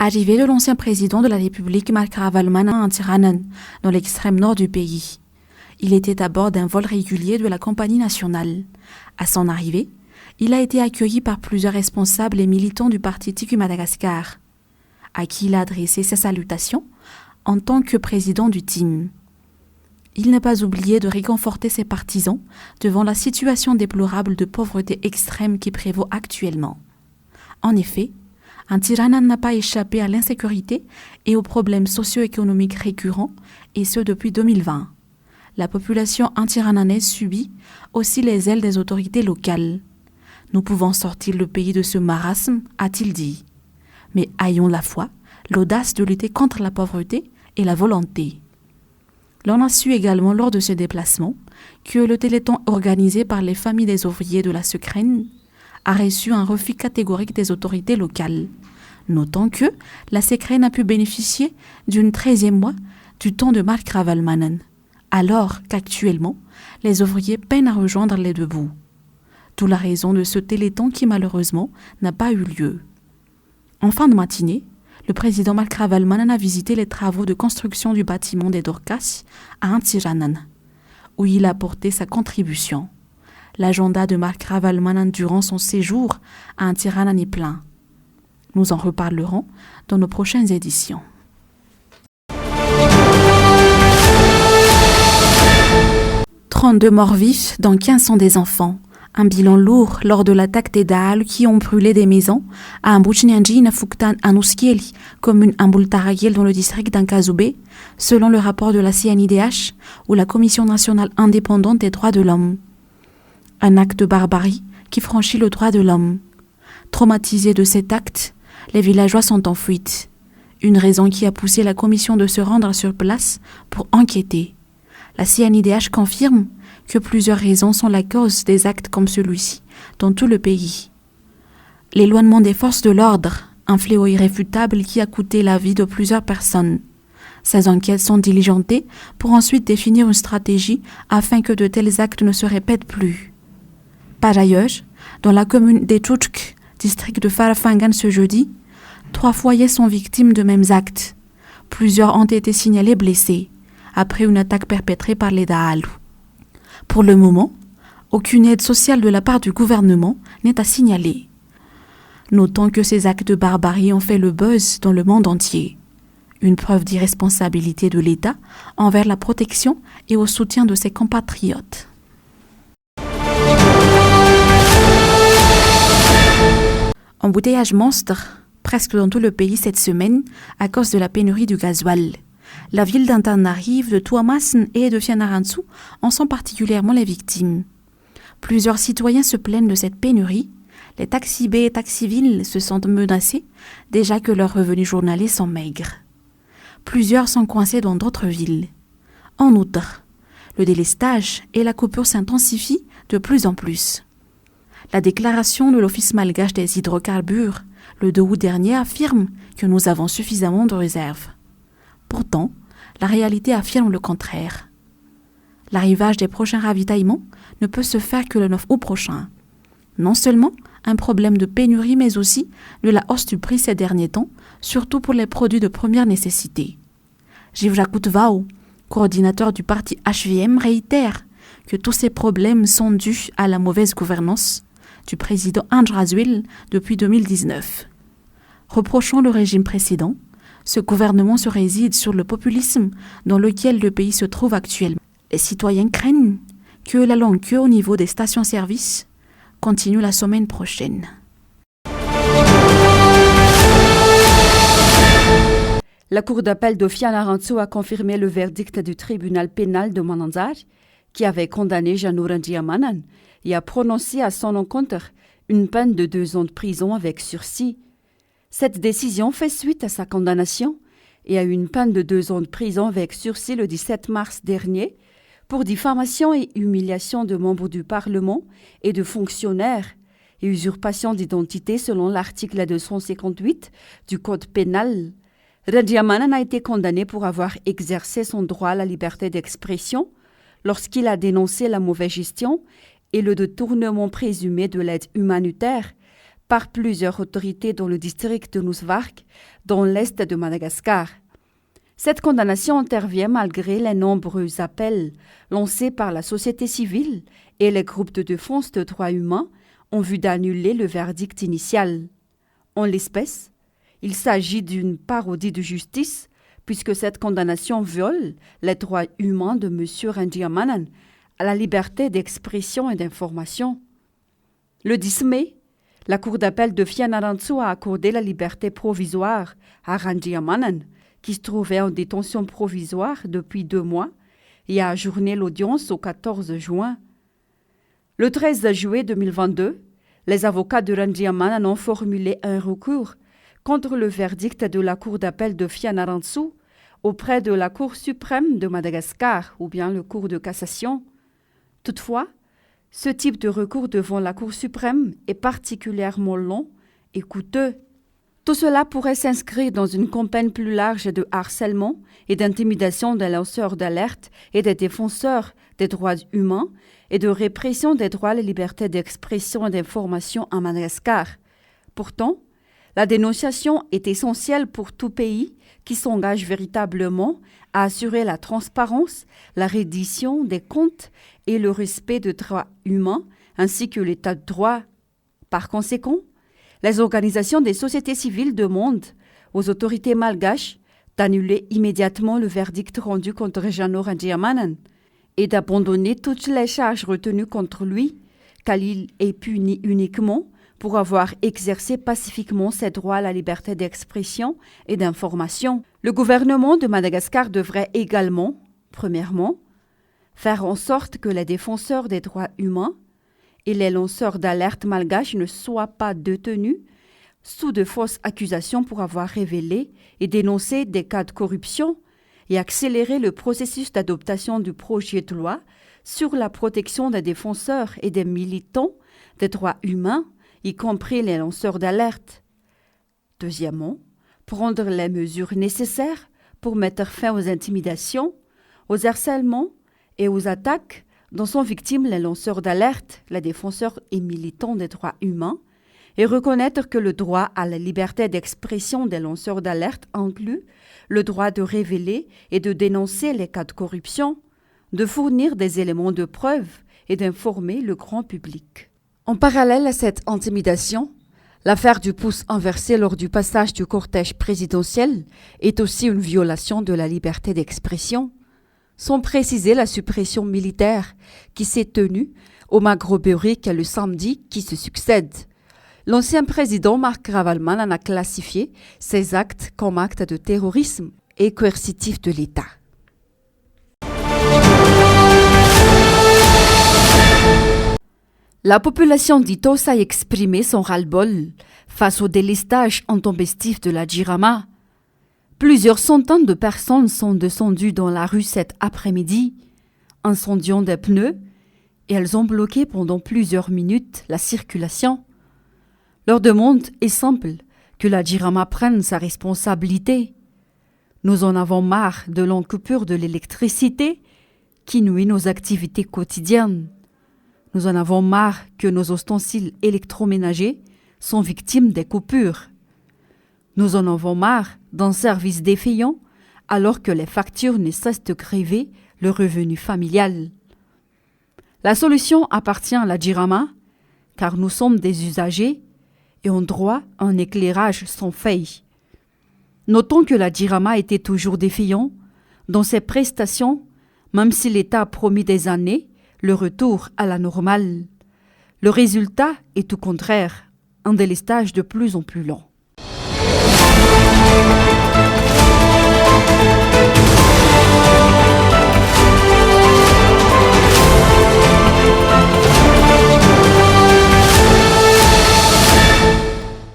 Arrivée de l'ancien président de la République Marc Ravalomanana à Tirana, dans l'extrême nord du pays. Il était à bord d'un vol régulier de la compagnie nationale. À son arrivée, il a été accueilli par plusieurs responsables et militants du Parti Tiku Madagascar, à qui il a adressé ses salutations en tant que président du team. Il n'a pas oublié de réconforter ses partisans devant la situation déplorable de pauvreté extrême qui prévaut actuellement. En effet, Tirana n'a pas échappé à l'insécurité et aux problèmes socio-économiques récurrents, et ce depuis 2020. La population antirananaise subit aussi les ailes des autorités locales. Nous pouvons sortir le pays de ce marasme, a-t-il dit. Mais ayons la foi, l'audace de lutter contre la pauvreté et la volonté. L'on a su également lors de ce déplacement que le téléthon organisé par les familles des ouvriers de la Sucrine a reçu un refus catégorique des autorités locales. Notons que la Sucrine a pu bénéficier d'une 13e mois du temps de Marc Ravalomanana, alors qu'actuellement, les ouvriers peinent à rejoindre les deux bouts. D'où la raison de ce téléthon qui malheureusement n'a pas eu lieu. En fin de matinée, le président Marc Ravalomanana a visité les travaux de construction du bâtiment des Dorcas à Tirana, où il a apporté sa contribution. L'agenda de Marc Ravalomanana durant son séjour à Tirana est plein. Nous en reparlerons dans nos prochaines éditions. « 32 morts vifs, dont 15 sont des enfants. Un bilan lourd lors de l'attaque des Daal qui ont brûlé des maisons à Mbuchinyanji Nafuktan Anuskieli, commune Mbultaragil dans le district d'Ankazoubé, selon le rapport de la CNIDH ou la Commission nationale indépendante des droits de l'homme. Un acte de barbarie qui franchit le droit de l'homme. Traumatisés de cet acte, les villageois sont en fuite. Une raison qui a poussé la commission de se rendre sur place pour enquêter. La CNIDH confirme que plusieurs raisons sont la cause des actes comme celui-ci dans tout le pays. L'éloignement des forces de l'ordre, un fléau irréfutable qui a coûté la vie de plusieurs personnes. Ces enquêtes sont diligentées pour ensuite définir une stratégie afin que de tels actes ne se répètent plus. Par ailleurs, dans la commune d'Etchouchk, district de Farafangan ce jeudi, 3 foyers sont victimes de mêmes actes. Plusieurs ont été signalés blessés après une attaque perpétrée par les Daal. Pour le moment, aucune aide sociale de la part du gouvernement n'est à signaler. Notons que ces actes de barbarie ont fait le buzz dans le monde entier. Une preuve d'irresponsabilité de l'État envers la protection et au soutien de ses compatriotes. Embouteillage monstre presque dans tout le pays cette semaine à cause de la pénurie du gasoil. La ville d'Antananarive, de Tuamasin et de Fianarantsoa en sont particulièrement les victimes. Plusieurs citoyens se plaignent de cette pénurie. Les taxis-baies et taxis-villes se sentent menacés, déjà que leurs revenus journaliers sont maigres. Plusieurs sont coincés dans d'autres villes. En outre, le délestage et la coupure s'intensifient de plus en plus. La déclaration de l'Office malgache des hydrocarbures, le 2 août dernier, affirme que nous avons suffisamment de réserves. Pourtant, la réalité affirme le contraire. L'arrivage des prochains ravitaillements ne peut se faire que le 9 août prochain. Non seulement un problème de pénurie, mais aussi de la hausse du prix ces derniers temps, surtout pour les produits de première nécessité. Jivjakut Vao, coordinateur du parti HVM, réitère que tous ces problèmes sont dus à la mauvaise gouvernance du président Andrazwil depuis 2019. Reprochant le régime précédent, ce gouvernement se réside sur le populisme dans lequel le pays se trouve actuellement. Les citoyens craignent que la longue queue au niveau des stations-service continue la semaine prochaine. La Cour d'appel de Fianarantsoa a confirmé le verdict du tribunal pénal de Mananzar, qui avait condamné Janur Ndiamanan et a prononcé à son encontre une peine de 2 ans de prison avec sursis. Cette décision fait suite à sa condamnation et à une peine de 2 ans de prison avec sursis le 17 mars dernier pour diffamation et humiliation de membres du Parlement et de fonctionnaires et usurpation d'identité selon l'article 258 du Code pénal. Ndiamanan a été condamné pour avoir exercé son droit à la liberté d'expression lorsqu'il a dénoncé la mauvaise gestion et le détournement présumé de l'aide humanitaire par plusieurs autorités dans le district de Nusvark, dans l'est de Madagascar. Cette condamnation intervient malgré les nombreux appels lancés par la société civile et les groupes de défense de droits humains en vue d'annuler le verdict initial. En l'espèce, il s'agit d'une parodie de justice puisque cette condamnation viole les droits humains de M. Randiamanan à la liberté d'expression et d'information. Le 10 mai, la Cour d'appel de Fianarantsoa a accordé la liberté provisoire à Randiamanan, qui se trouvait en détention provisoire depuis 2 mois, et a ajourné l'audience au 14 juin. Le 13 juillet 2022, les avocats de Randiamanan ont formulé un recours contre le verdict de la Cour d'appel de Fianarantsoa auprès de la Cour suprême de Madagascar ou bien le Cour de cassation. Toutefois, ce type de recours devant la Cour suprême est particulièrement long et coûteux. Tout cela pourrait s'inscrire dans une campagne plus large de harcèlement et d'intimidation des lanceurs d'alerte et des défenseurs des droits humains et de répression des droits et les libertés d'expression et d'information à Madagascar. Pourtant, la dénonciation est essentielle pour tout pays qui s'engage véritablement à assurer la transparence, la reddition des comptes et le respect des droits humains ainsi que l'état de droit. Par conséquent, les organisations des sociétés civiles demandent aux autorités malgaches d'annuler immédiatement le verdict rendu contre Jano Randiamanan et d'abandonner toutes les charges retenues contre lui, car il est puni uniquement pour avoir exercé pacifiquement ses droits à la liberté d'expression et d'information. Le gouvernement de Madagascar devrait également, premièrement, faire en sorte que les défenseurs des droits humains et les lanceurs d'alerte malgaches ne soient pas détenus sous de fausses accusations pour avoir révélé et dénoncé des cas de corruption et accélérer le processus d'adoption du projet de loi sur la protection des défenseurs et des militants des droits humains, y compris les lanceurs d'alerte. Deuxièmement, prendre les mesures nécessaires pour mettre fin aux intimidations, aux harcèlements et aux attaques dont sont victimes les lanceurs d'alerte, les défenseurs et militants des droits humains, et reconnaître que le droit à la liberté d'expression des lanceurs d'alerte inclut le droit de révéler et de dénoncer les cas de corruption, de fournir des éléments de preuve et d'informer le grand public. En parallèle à cette intimidation, l'affaire du pouce inversé lors du passage du cortège présidentiel est aussi une violation de la liberté d'expression, sans préciser la suppression militaire qui s'est tenue au Magrobeurik le samedi qui se succède. L'ancien président Marc Ravalman en a classifié ces actes comme actes de terrorisme et coercitifs de l'État. La population d'Itos a exprimé son ras-le-bol face au délestage intempestif de la Jirama. Plusieurs centaines de personnes sont descendues dans la rue cet après-midi, incendiant des pneus, et elles ont bloqué pendant plusieurs minutes la circulation. Leur demande est simple, que la Jirama prenne sa responsabilité. Nous en avons marre de longues coupures de l'électricité qui nuit nos activités quotidiennes. Nous en avons marre que nos ustensiles électroménagers sont victimes des coupures. Nous en avons marre d'un service défaillant alors que les factures ne cessent de grever le revenu familial. La solution appartient à la Jirama, car nous sommes des usagers et ont droit à un éclairage sans faille. Notons que la Jirama était toujours défaillant dans ses prestations, même si l'État a promis des années le retour à la normale. Le résultat est tout contraire, un délestage de plus en plus lent.